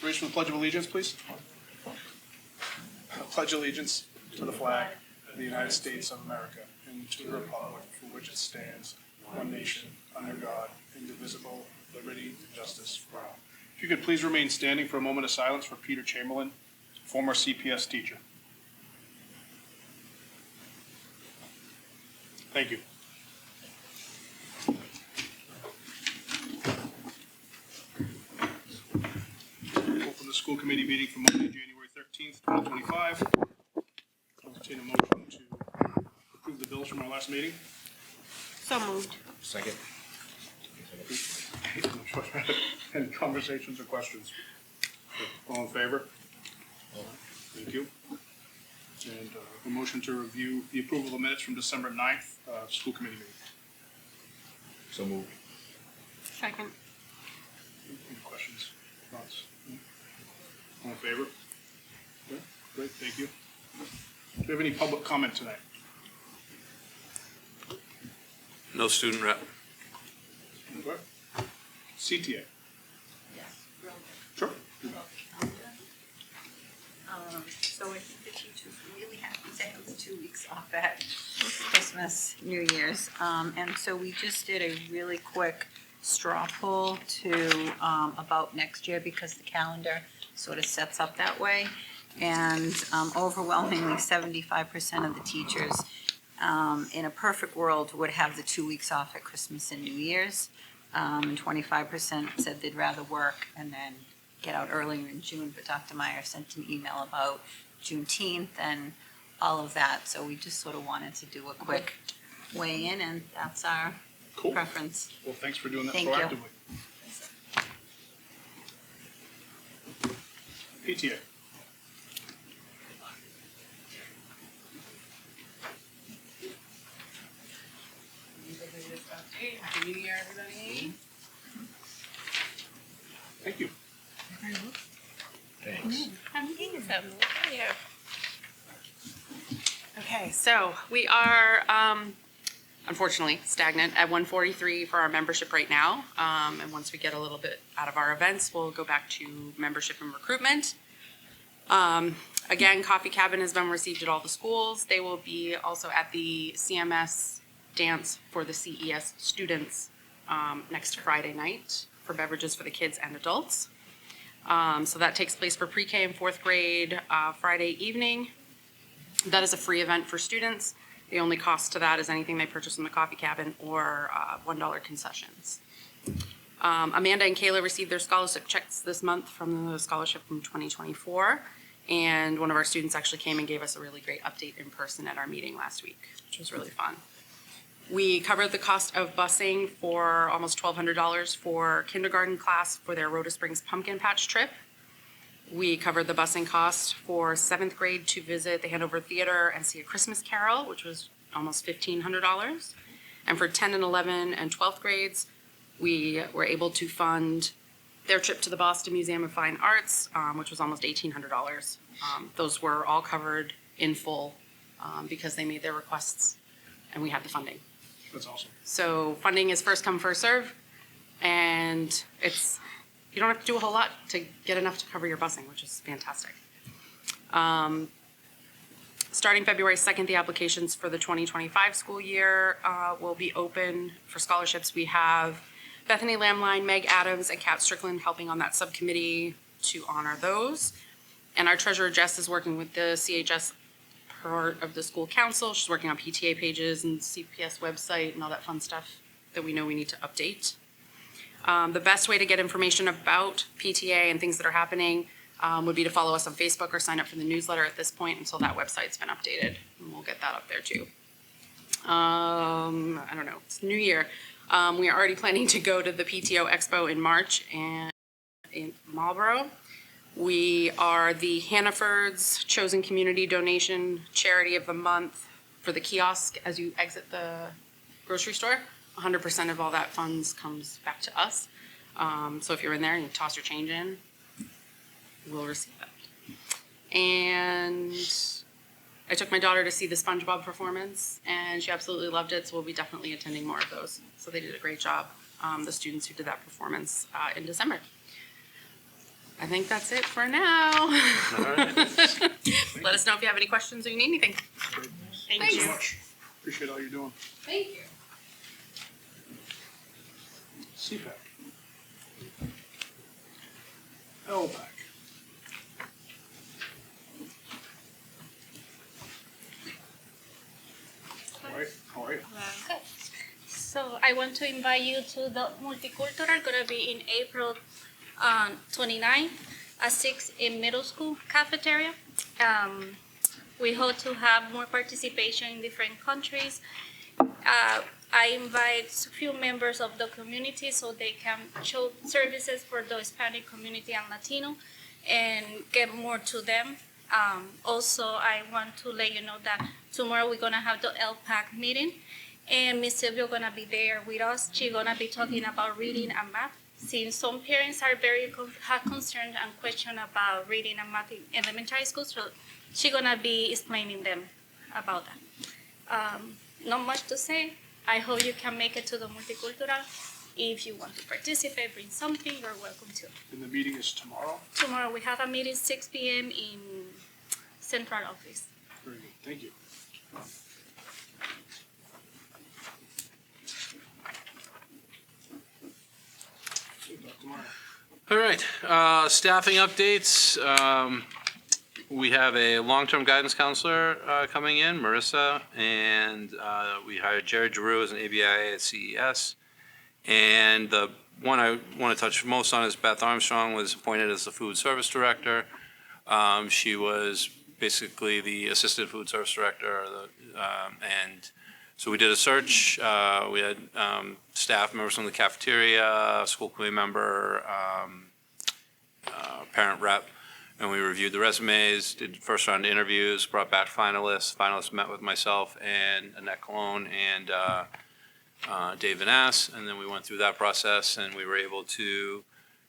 raise for the Pledge of Allegiance, please. I pledge allegiance to the flag of the United States of America and to the republic for which it stands, one nation, under God, indivisible, liberty and justice for all. If you could please remain standing for a moment of silence for Peter Chamberlain, former CPS teacher. Thank you. Open the school committee meeting for Monday, January 13th, 2025. I'll entertain a motion to approve the bills from our last meeting. So moved. Second. Any conversations or questions? All in favor? Thank you. And a motion to review the approval of minutes from December 9th, school committee meeting. So moved. Second. Any questions? Thoughts? All in favor? Okay, great, thank you. Do we have any public comment tonight? No student rep. Okay. CTA? Yes. Sure. So I think the teachers were really happy to have the 2 weeks off at Christmas, New Year's. And so we just did a really quick straw poll to about next year because the calendar sort of sets up that way. And overwhelmingly 75% of the teachers in a perfect world would have the 2 weeks off at Christmas and New Year's. 25% said they'd rather work and then get out earlier in June, but Dr. Meyer sent an email about Juneteenth and all of that. So we just sort of wanted to do a quick weigh in, and that's our Cool. preference. Well, thanks for doing that Thank you. proactively. PTA? Happy New Year, everybody. Thank you. Thanks. Okay, so we are unfortunately stagnant at 143 for our membership right now. And once we get a little bit out of our events, we'll go back to membership and recruitment. Again, Coffee Cabin has been received at all the schools. They will be also at the CMS dance for the CES students next Friday night for beverages for the kids and adults. So that takes place for pre-K and fourth grade Friday evening. That is a free event for students. The only cost to that is anything they purchase in the Coffee Cabin or $1 concessions. Amanda and Kayla received their scholarship checks this month from the scholarship from 2024. And one of our students actually came and gave us a really great update in person at our meeting last week, which was really fun. We covered the cost of busing for almost $1,200 for kindergarten class for their Rhoda Springs Pumpkin Patch trip. We covered the busing cost for 7th grade to visit the Hanover Theater and see A Christmas Carol, which was almost $1,500. And for 10 and 11 and 12th grades, we were able to fund their trip to the Boston Museum of Fine Arts, which was almost $1,800. Those were all covered in full because they made their requests and we had the funding. That's awesome. So funding is first come, first serve, and you don't have to do a whole lot to get enough to cover your busing, which is fantastic. Starting February 2nd, the applications for the 2025 school year will be open for scholarships. We have Bethany Lamline, Meg Adams, and Kat Strickland helping on that subcommittee to honor those. And our treasurer, Jess, is working with the CHS part of the school council. She's working on PTA pages and CPS website and all that fun stuff that we know we need to update. The best way to get information about PTA and things that are happening would be to follow us on Facebook or sign up for the newsletter at this point until that website's been updated. And we'll get that up there too. I don't know, it's New Year. We are already planning to go to the PTO Expo in March and in Marlboro. We are the Hannaford's Chosen Community Donation Charity of the Month for the kiosk as you exit the grocery store. 100% of all that funds comes back to us. So if you're in there and you toss your change in, we'll receive that. And I took my daughter to see the SpongeBob performance, and she absolutely loved it, so we'll be definitely attending more of those. So they did a great job, the students who did that performance in December. I think that's it for now. All right. Let us know if you have any questions or you need anything. Great. Thank Thanks you. so much. Appreciate all you're doing. Thank you. CPAC. LPAC. All right, how are you? Good. So I want to invite you to the multicultural, gonna be in April 29th at 6 in middle school cafeteria. We hope to have more participation in different countries. I invite a few members of the community so they can show services for the Hispanic community and Latino and get more to them. Also, I want to let you know that tomorrow we're gonna have the LPAC meeting, and Miss Sylvia gonna be there with us. She's gonna be talking about reading and math. Since some parents are very have concern and question about reading and math in elementary school, so she's gonna be explaining them about that. Not much to say. I hope you can make it to the multicultural. If you want to participate, bring something, you're welcome to. And the meeting is tomorrow? Tomorrow we have a meeting 6 p.m. in central office. Very good, thank you. See you, Dr. Meyer. All right, staffing updates. We have a long-term guidance counselor coming in, Marissa, and we hired Jerry Giroux as an ABIA at CES. And the one I want to touch most on is Beth Armstrong was appointed as the food service director. She was basically the assistant food service director, and so we did a search. We had staff members from the cafeteria, school committee member, parent rep, and we reviewed the resumes, did first round interviews, brought back finalists. Finalists met with myself and Annette Colon and Dave Van Ass, and then we went through that process, and we were able to,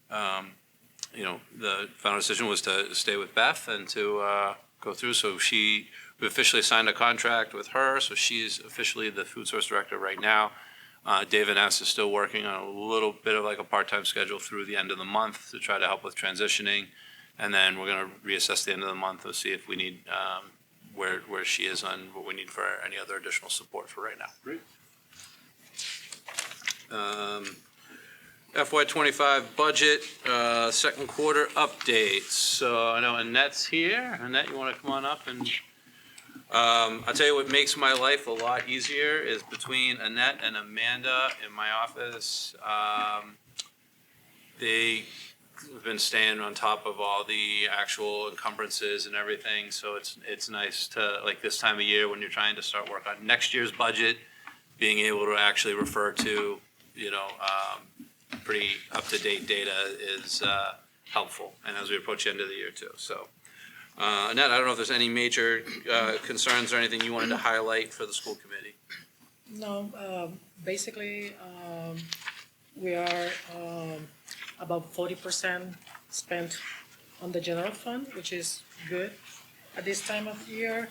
the final decision was to stay with Beth and to go through. So we officially signed a contract with her, so she's officially the food service director right now. Dave Van Ass is still working on a little bit of like a part-time schedule through the end of the month to try to help with transitioning. And then we're going to reassess the end of the month to see if we need, where she is on what we need for any other additional support for right now. Great. FY25 budget, second quarter updates. So I know Annette's here. Annette, you want to come on up? And I'll tell you what makes my life a lot easier is between Annette and Amanda in my office. They have been staying on top of all the actual encumbrances and everything. So it's nice to, like this time of year when you're trying to start work on next year's budget, being able to actually refer to, pretty up-to-date data is helpful, and as we approach the end of the year too. So, Annette, I don't know if there's any major concerns or anything you wanted to highlight for the school committee. No, basically, we are about 40% spent on the general fund, which is good at this time of year.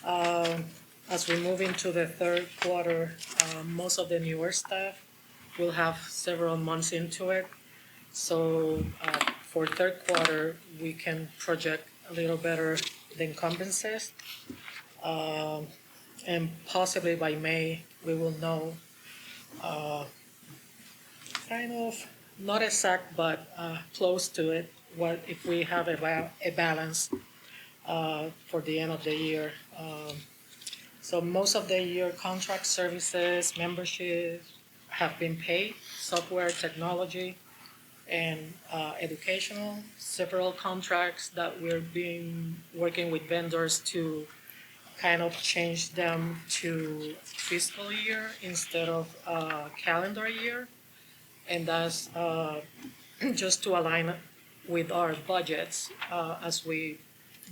As we move into the third quarter, most of the newer staff will have several months into it. So for third quarter, we can project a little better than compensates. And possibly by May, we will know kind of, not exact, but close to it, what if we have a balance for the end of the year. So most of the year contract services, membership have been paid, software, technology, and educational. Several contracts that we're working with vendors to kind of change them to fiscal year instead of calendar year. And that's just to align with our budgets as we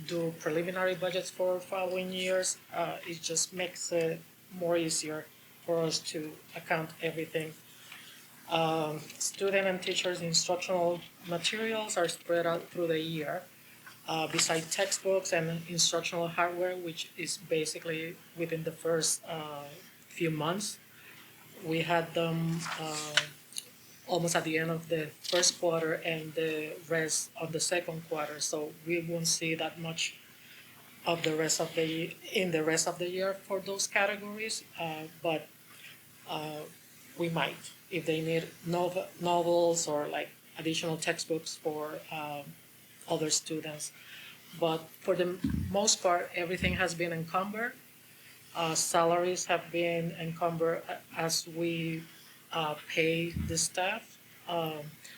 do preliminary budgets for following years. It just makes it more easier for us to account everything. Student and teachers' instructional materials are spread out through the year. Besides textbooks and instructional hardware, which is basically within the first few months, we had them almost at the end of the first quarter and the rest of the second quarter. So we won't see that much of the rest of the rest of the year for those categories, but we might if they need novels or like additional textbooks for other students. But for the most part, everything has been encumbered. Salaries have been encumbered as we pay the staff.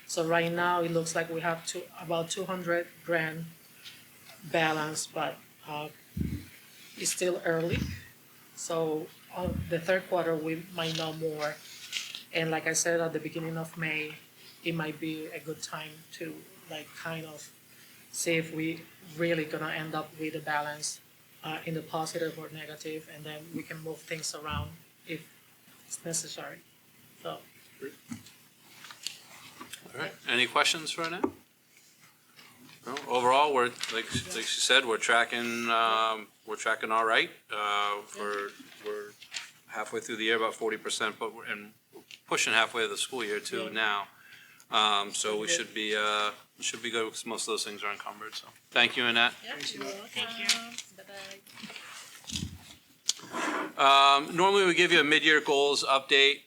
So right now, it looks like we have about 200 grand balance, but it's still early. So on the third quarter, we might know more. And like I said, at the beginning of May, it might be a good time to like kind of see if we really gonna end up with a balance in the positive or negative, and then we can move things around if it's necessary. So. All right, any questions for Annette? No, overall, we're, like she said, we're tracking all right. We're halfway through the year, about 40%, but we're pushing halfway of the school year too now. So we should be good because most of those things are encumbered, so. Thank you, Annette. Thank you. Bye-bye. Normally we give you a mid-year goals update,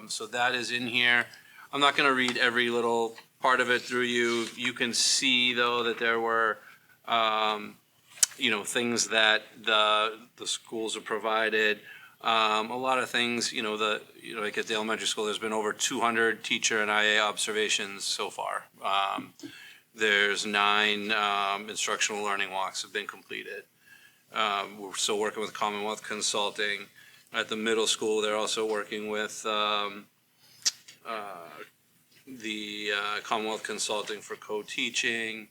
so that is in here. I'm not gonna read every little part of it through you. You can see though that there were, things that the schools have provided. A lot of things, like at the elementary school, there's been over 200 teacher and IA observations so far. There's 9 instructional learning walks have been completed. We're still working with Commonwealth Consulting. At the middle school, they're also working with the Commonwealth Consulting for co-teaching.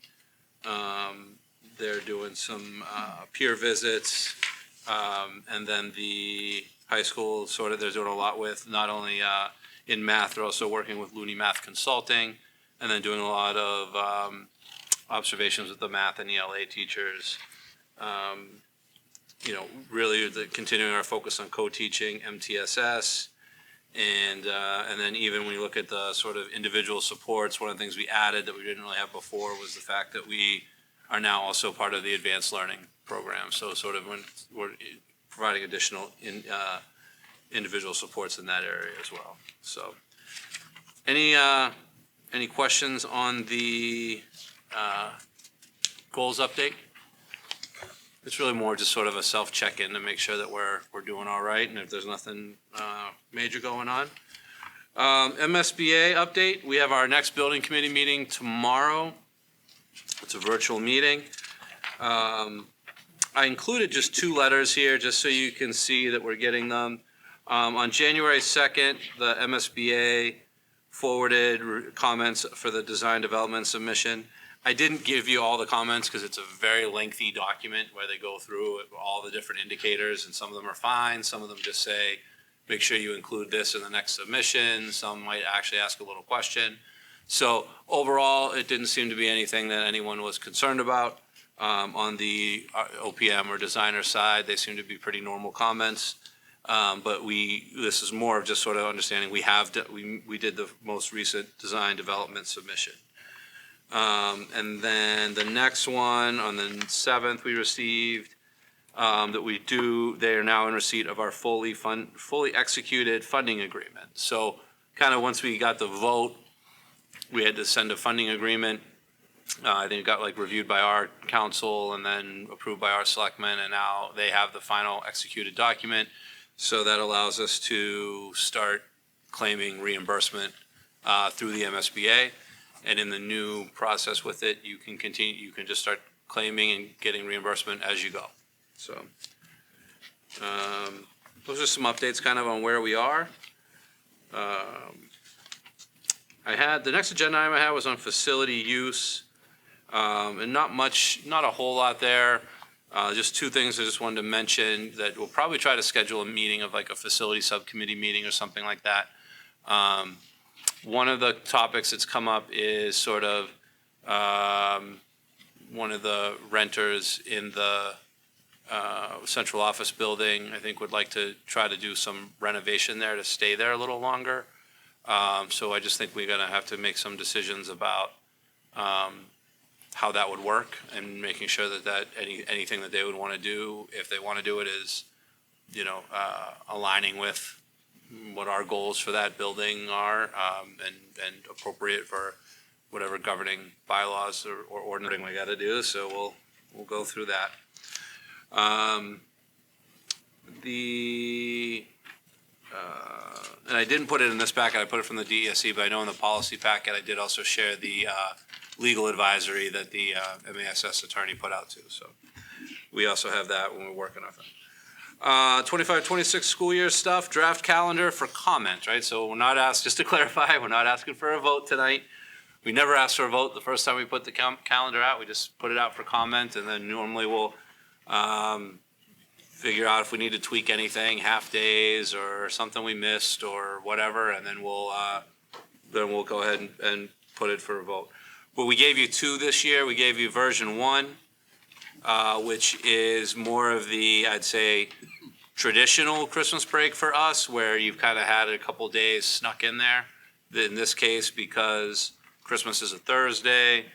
They're doing some peer visits. And then the high school, they're doing a lot with, not only in math, they're also working with Looney Math Consulting, and then doing a lot of observations with the math and ELA teachers. Really continuing our focus on co-teaching, MTSS, and then even when you look at the sort of individual supports, one of the things we added that we didn't really have before was the fact that we are now also part of the advanced learning program. So sort of when we're providing additional individual supports in that area as well. So any questions on the goals update? It's really more just sort of a self check-in to make sure that we're doing all right, and if there's nothing major going on. MSBA update, we have our next building committee meeting tomorrow. It's a virtual meeting. I included just 2 letters here just so you can see that we're getting them. On January 2nd, the MSBA forwarded comments for the design development submission. I didn't give you all the comments because it's a very lengthy document where they go through all the different indicators, and some of them are fine. Some of them just say, make sure you include this in the next submission. Some might actually ask a little question. So overall, it didn't seem to be anything that anyone was concerned about. On the OPM or designer side, they seem to be pretty normal comments. But this is more of just sort of understanding we did the most recent design development submission. And then the next one on the 7th we received they are now in receipt of our fully executed funding agreement. So kind of once we got the vote, we had to send a funding agreement. I think it got reviewed by our council and then approved by our selectmen, and now they have the final executed document. So that allows us to start claiming reimbursement through the MSBA. And in the new process with it, you can just start claiming and getting reimbursement as you go. So those are some updates kind of on where we are. The next agenda item I had was on facility use. And not a whole lot there. Just 2 things I just wanted to mention that we'll probably try to schedule a meeting of a facility subcommittee meeting or something like that. One of the topics that's come up is sort of one of the renters in the central office building, I think would like to try to do some renovation there to stay there a little longer. So I just think we're gonna have to make some decisions about how that would work and making sure that anything that they would want to do, if they want to do it, is, aligning with what our goals for that building are, and appropriate for whatever governing bylaws or ordering we got to do. So we'll go through that. And I didn't put it in this packet, I put it from the DESE, but I know in the policy packet, I did also share the legal advisory that the MASs attorney put out too. So we also have that when we're working on it. 25-26 school year stuff, draft calendar for comment, right? So we're not asked, just to clarify, we're not asking for a vote tonight. We never asked for a vote the first time we put the calendar out. We just put it out for comment, and then normally we'll figure out if we need to tweak anything, half days or something we missed or whatever, and then we'll go ahead and put it for a vote. But we gave you two this year. We gave you version 1, which is more of the, I'd say, traditional Christmas break for us, where you've kind of had a couple days snuck in there. In this case, because Christmas is a Thursday,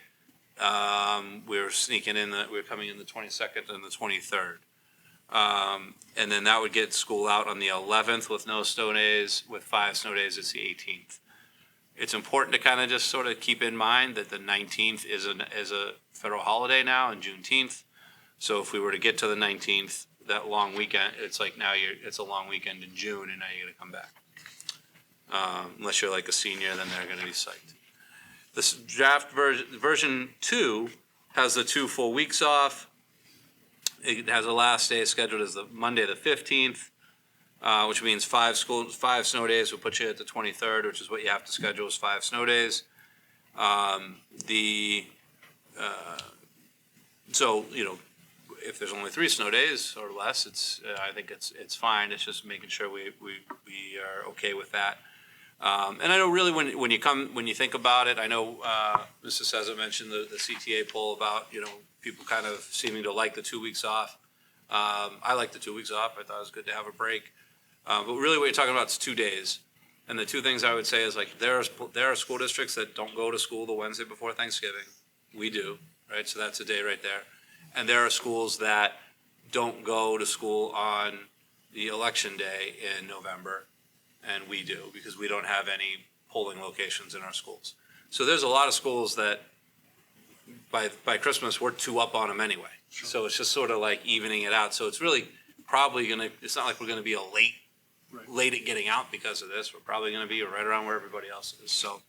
we're coming in the 22nd and the 23rd. And then that would get school out on the 11th with no snow days. With 5 snow days, it's the 18th. It's important to kind of just sort of keep in mind that the 19th is a federal holiday now, and Juneteenth. So if we were to get to the 19th, that long weekend, it's like it's a long weekend in June, and now you got to come back. Unless you're like a senior, then they're going to be psyched. This draft version 2 has the 2 full weeks off. It has a last day scheduled as the Monday the 15th, which means 5 snow days will put you at the 23rd, which is what you have to schedule, is 5 snow days. So if there's only 3 snow days or less, I think it's fine. It's just making sure we are okay with that. And I know really when you think about it, I know Mrs. Cesar mentioned the CTA poll about people kind of seeming to like the 2 weeks off. I like the 2 weeks off. I thought it was good to have a break. But really what you're talking about is 2 days. And the 2 things I would say is, like, there are school districts that don't go to school the Wednesday before Thanksgiving. We do, right? So that's a day right there. And there are schools that don't go to school on the election day in November. And we do, because we don't have any polling locations in our schools. So there's a lot of schools that by Christmas, we're 2 up on them anyway. Sure. So it's just sort of like evening it out. So it's really probably it's not like we're gonna be late at getting out because of this. We're probably gonna be right around where everybody else is. So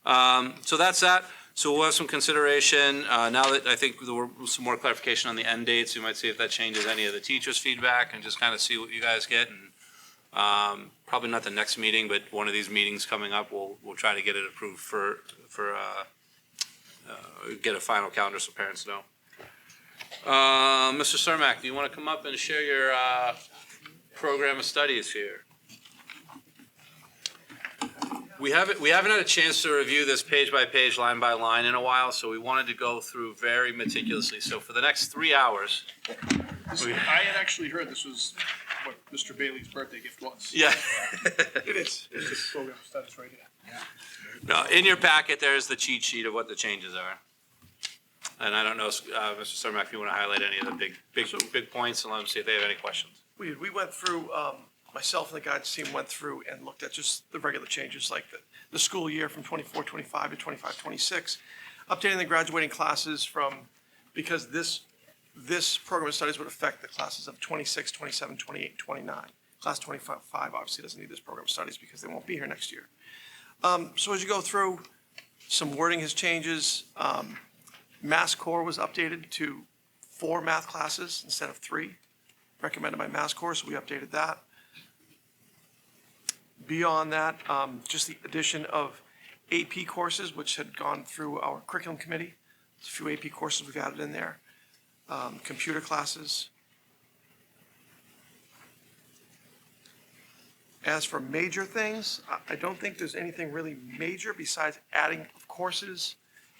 that's that. So we'll have some consideration. Now that I think there were some more clarification on the end dates, we might see if that changes any of the teachers' feedback and just kind of see what you guys get. And probably not the next meeting, but one of these meetings coming up, we'll try to get it approved for get a final calendar so parents know. Mr. Cermak, do you want to come up and share your program of studies here? We haven't had a chance to review this page by page, line by line in a while, so we wanted to go through very meticulously. So for the next 3 hours. I had actually heard this was what Mr. Bailey's birthday gift was. Yeah. It is. It's just program of studies right here. No, in your packet, there's the cheat sheet of what the changes are. And I don't know, Mr. Cermak, if you want to highlight any of the big points, and let them see if they have any questions. We went through, myself and the guidance team went through and looked at just the regular changes, like the school year from 24-25 to 25-26, updating the graduating classes because this program of studies would affect the classes of 26, 27, 28, 29. Class 25 obviously doesn't need this program of studies because they won't be here next year. So as you go through, some wording has changes. Mass Core was updated to 4 math classes instead of 3, recommended by Mass Core, so we updated that. Beyond that, just the addition of AP courses, which had gone through our curriculum committee. There's a few AP courses we've added in there. Computer classes. As for major things, I don't think there's anything really major besides adding of courses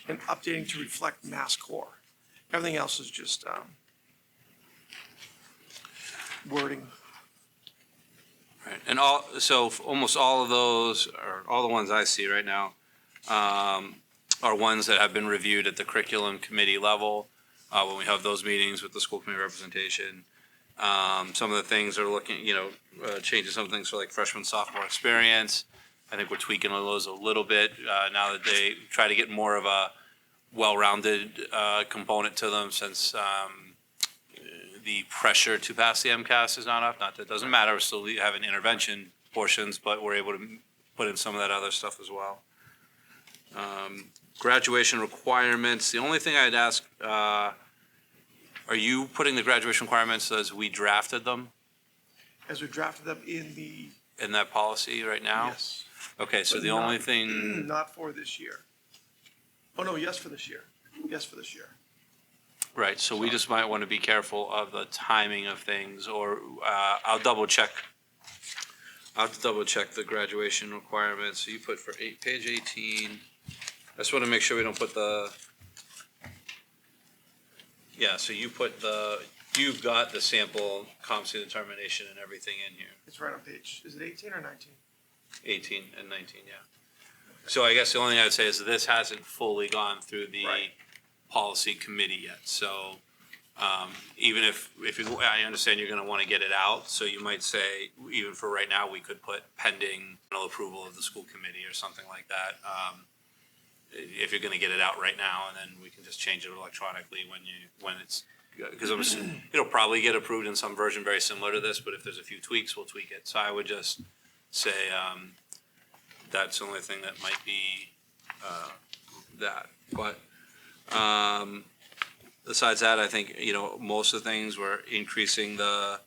and updating to reflect Mass Core. Everything else is just wording. Right, and almost all of those, or all the ones I see right now, are ones that have been reviewed at the curriculum committee level, when we have those meetings with the school committee representation. Some of the things are looking, changing some things for like freshman, sophomore experience. I think we're tweaking those a little bit, now that they try to get more of a well-rounded, component to them, since, the pressure to pass the MCAS is not up. Not that it doesn't matter, we're still having intervention portions, but we're able to put in some of that other stuff as well. Graduation requirements, the only thing I'd ask, are you putting the graduation requirements as we drafted them As we drafted them in that policy right now? yes, Okay, so But the only not- thing, not for this year. Oh, no, yes for this year. Yes for this year. right, so we just might want to be careful of the timing of things, or, I'll double check. I'll have to double check the graduation requirements. So you put for page 18, I just want to make sure we don't put yeah, so you've got the sample competency determination and everything in here, It's right on page, is it 18 or 19? 18 and 19, yeah. So I guess the only thing I'd say is that this hasn't fully gone through the Right. policy committee yet, so, even if I understand you're gonna wanna get it out, so you might say, even for right now, we could put pending final approval of the school committee or something like that, if you're gonna get it out right now, and then we can just change it electronically when it's, because it'll probably get approved in some version very similar to this, but if there's a few tweaks, we'll tweak it, so I would just say, that's the only thing that might be, that, but, besides that, I think, most of the things were increasing the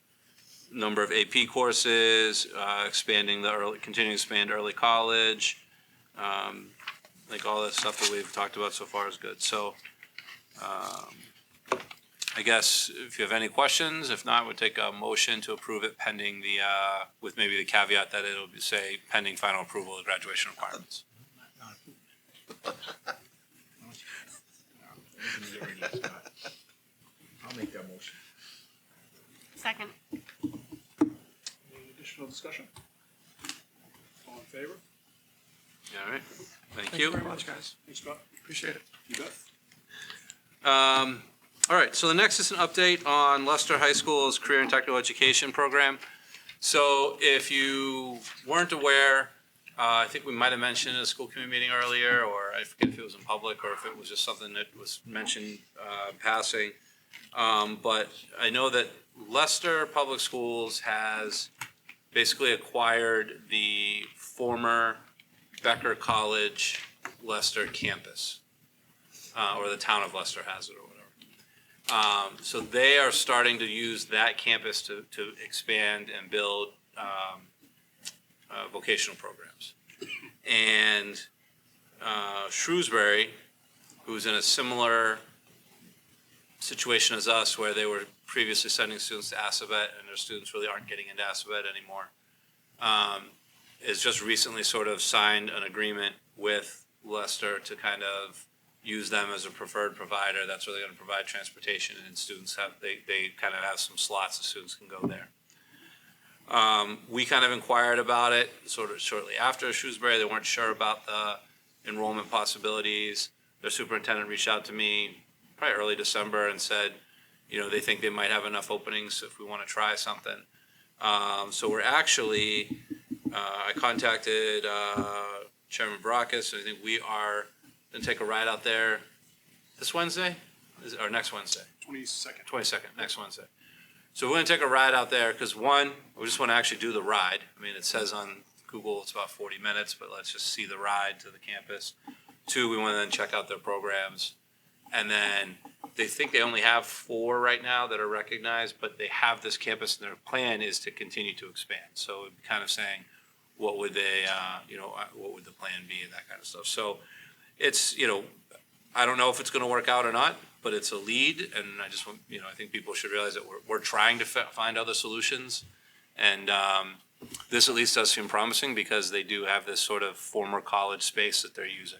number of AP courses, expanding continuing to expand early college. Like all the stuff that we've talked about so far is good. So, I guess if you have any questions, if not, we'll take a motion to approve it pending with maybe the caveat that it'll say pending final approval of graduation requirements. I'll make that motion. Second. Any additional discussion? All in favor? All right, thank Thank you you. very much, guys. Thanks, Scott. Appreciate it. You bet. All right, so the next is an update on Leicester High School's Career and Technical Education Program. So if you weren't aware, I think we might have mentioned in a school committee meeting earlier, or I forget if it was in public or if it was just something that was mentioned in passing. But I know that Leicester Public Schools has basically acquired the former Becker College Leicester campus, or the town of Leicester has it or whatever. So they are starting to use that campus to expand and build vocational programs. And Shrewsbury, who's in a similar situation as us, where they were previously sending students to Assabet and their students really aren't getting into Assabet anymore, has just recently sort of signed an agreement with Leicester to kind of use them as a preferred provider. That's where they're going to provide transportation, and students they kind of have some slots that students can go there. We kind of inquired about it sort of shortly after Shrewsbury. They weren't sure about the enrollment possibilities. Their superintendent reached out to me probably early December and said, they think they might have enough openings if we want to try something. So we're actually, I contacted Chairman Barakis, and I think we are going to take a ride out there this Wednesday, or next Wednesday? 22nd. 22nd, next Wednesday. So we're going to take a ride out there because, one, we just want to actually do the ride. I mean, it says on Google it's about 40 minutes, but let's just see the ride to the campus. Two, we want to then check out their programs. And then they think they only have 4 right now that are recognized, but they have this campus, and their plan is to continue to expand. So it'd be kind of saying, what would they, what would the plan be and that kind of stuff. So it's, I don't know if it's going to work out or not, but it's a lead, and I just want, I think people should realize that we're trying to find other solutions, and this at least does seem promising because they do have this sort of former college space that they're using.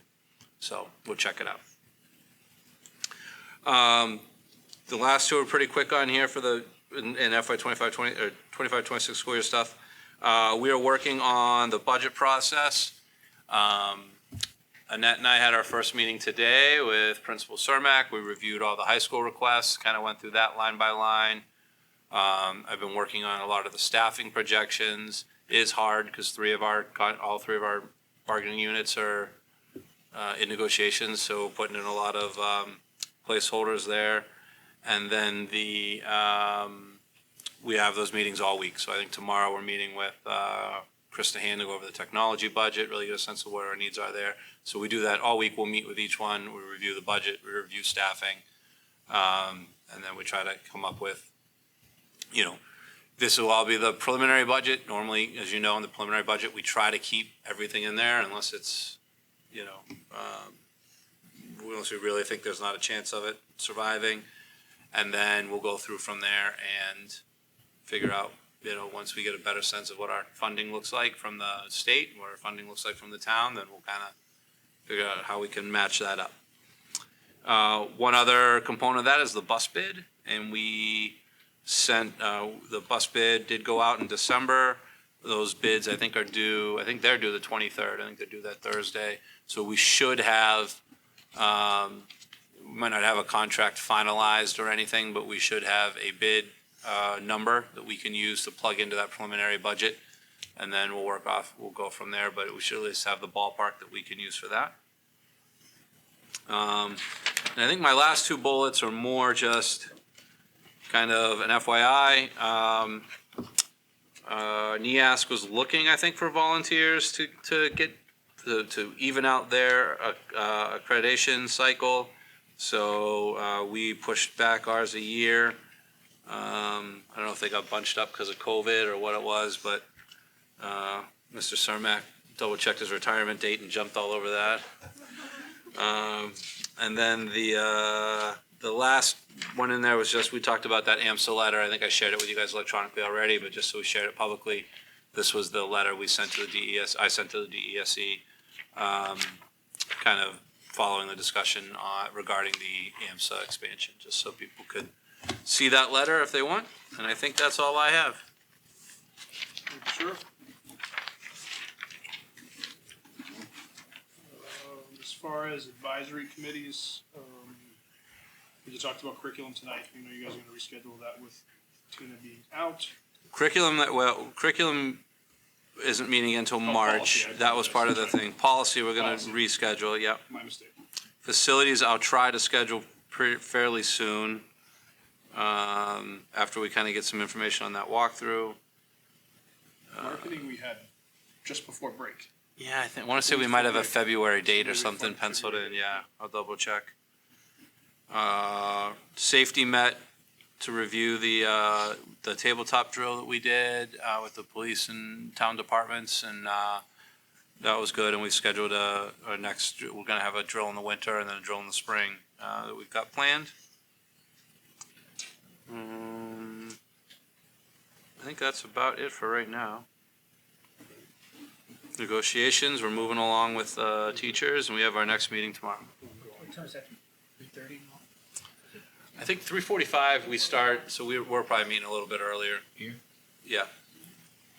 So we'll check it out. The last two are pretty quick on here for in FY 25-26 school year stuff. We are working on the budget process. Annette and I had our first meeting today with Principal Cermak. We reviewed all the high school requests, kind of went through that line by line. I've been working on a lot of the staffing projections. It is hard because all three of our bargaining units are in negotiations, so putting in a lot of placeholders there. And then we have those meetings all week. So I think tomorrow we're meeting with Krista Hand to go over the technology budget, really get a sense of what our needs are there. So we do that all week. We'll meet with each one. We review the budget, we review staffing, and then we try to come up with, this will all be the preliminary budget. Normally, as you know, in the preliminary budget, we try to keep everything in there unless it's, unless we really think there's not a chance of it surviving. And then we'll go through from there and figure out, once we get a better sense of what our funding looks like from the state, what our funding looks like from the town, then we'll kind of figure out how we can match that up. One other component of that is the bus bid, and we sent, the bus bid did go out in December. Those bids, I think they're due the 23rd. I think they're due that Thursday. So we should have, we might not have a contract finalized or anything, but we should have a bid number that we can use to plug into that preliminary budget. And then we'll go from there, but we should at least have the ballpark that we can use for that. And I think my last two bullets are more just kind of an FYI. NEASC was looking, I think, for volunteers to even out their accreditation cycle. So we pushed back ours a year. I don't know if they got bunched up because of COVID or what it was, but Mr. Cermak double checked his retirement date and jumped all over that. And then the last one in there was just, we talked about that AMSA letter. I think I shared it with you guys electronically already, but just so we shared it publicly, this was the letter we sent to the DES. I sent to the DESE, kind of following the discussion regarding the AMSA expansion, just so people could see that letter if they want. And I think that's all I have. Sure. As far as advisory committees, we just talked about curriculum tonight. You guys are going to reschedule that with Tina being out. Curriculum isn't meeting until March. Policy, That was part of the apologize. thing. Policy, we're gonna Policy. reschedule, yep. My mistake. Facilities, I'll try to schedule fairly soon, after we kind of get some information on that walkthrough. Marketing we had just before break. Yeah, I want to say we might have a February date or something penciled in, yeah, I'll double check. Safety met to review the tabletop drill that we did, with the police and town departments, and, that was good, and we scheduled our next, we're gonna have a drill in the winter and then a drill in the spring, that we've got planned. I think that's about it for right now. Negotiations, we're moving along with teachers, and we have our next meeting tomorrow. What time is that? 3:30? I think 3:45 we start, so we're probably meeting a little bit earlier. Here? Yeah.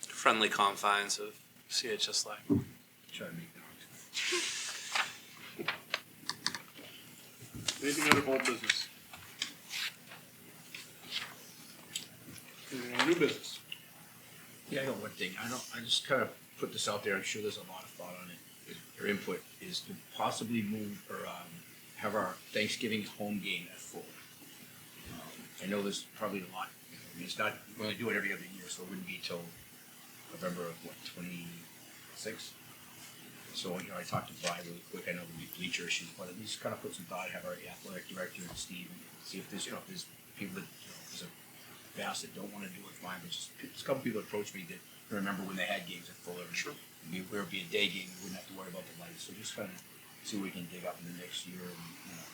Friendly confines of CHS Live. Try to make it on. Anything other old business? Anything on new business? Yeah, I got one thing. I just kind of put this out there. I'm sure there's a lot of thought on it. Your input is to possibly move or have our Thanksgiving home game at full. I know there's probably a lot. I mean, it's not, we only do it every other year, so it wouldn't be till November of 26? So, I talked to Vi really quick. I know there'll be bleacher issues, but at least kind of put some thought, have our athletic director and Steve, and see if there's, if there's people that, if there's a bass that don't want to do it, fine, but just a couple people approached me that remember when they had games at Fuller. Sure. Where it'd be a day game, we wouldn't have to worry about the lights, so just kind of see what we can dig up in the next year and,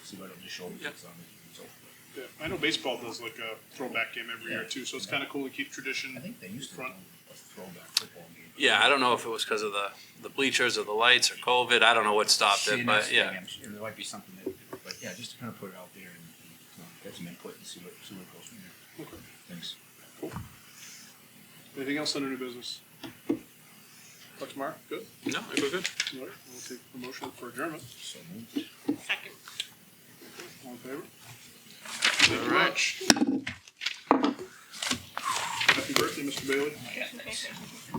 see what other shows it's on and so forth. Yeah, I know baseball does like a throwback game every year too, so it's kind of cool to keep tradition. I think they used to do front. a throwback football game. Yeah, I don't know if it was because of the bleachers or the lights or COVID. I don't know what stopped it, but yeah. There might be something that, but yeah, just to kind of put it out there and get some input and see what goes from there. Okay. Thanks. Cool. Anything else under new business? Dr. Marr, good? No, I feel good. All right, we'll take the motion for adjournment. So moved. Second. All in favor? All right. Happy birthday, Mr. Bailey. Okay.